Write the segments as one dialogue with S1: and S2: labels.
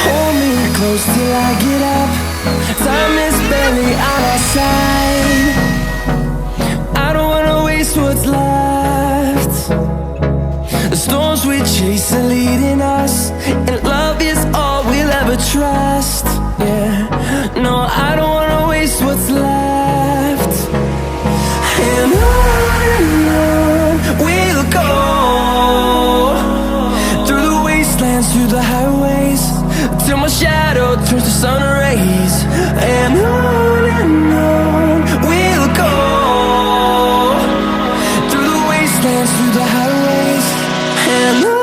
S1: Hold me close till I get up. Time is barely on our side. I don't wanna waste what's left. The storms we chase are leading us, and love is all we'll ever trust. Yeah, no, I don't wanna waste what's left. And on we'll go, through the wastelands, through the highways, till my shadow turns to sun rays. And on we'll go, through the wastelands, through the highways, and on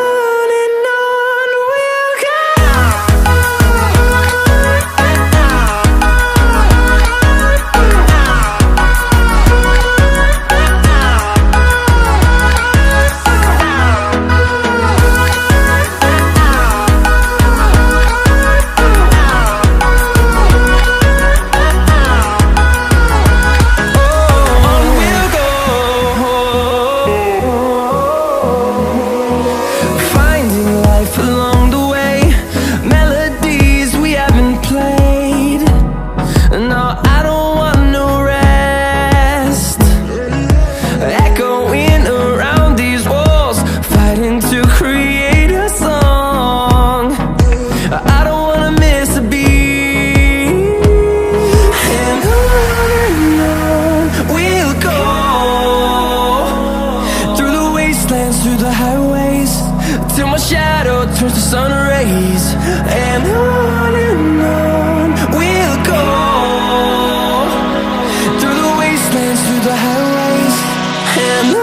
S1: we'll go. Through the highways, till my shadow turns to sun rays. And on we'll go, through the wastelands, through the highways, and on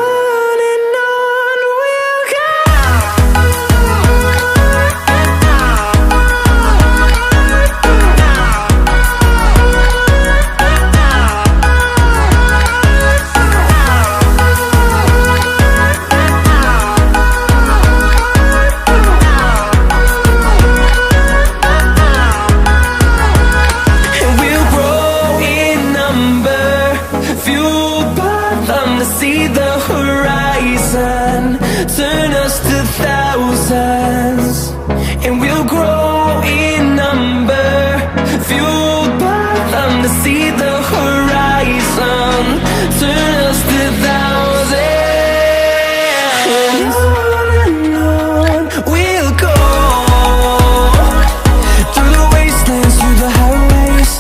S1: we'll go. See the horizon, turn us to thousands, and we'll grow in number, fueled by them. To see the horizon, turn us to thousands, and on we'll go, through the wastelands, through the highways,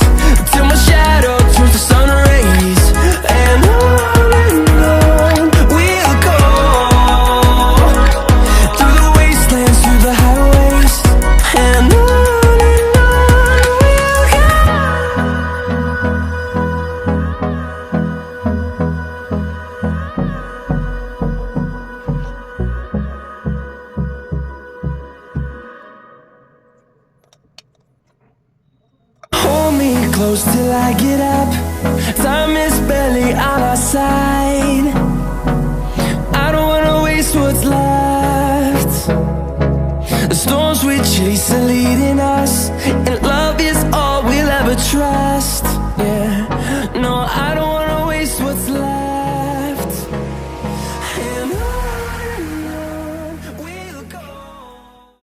S1: till my shadow turns to sun rays. And close till I get up. Time is barely on our side. I don't wanna waste what's left. The storms we chase are leading us.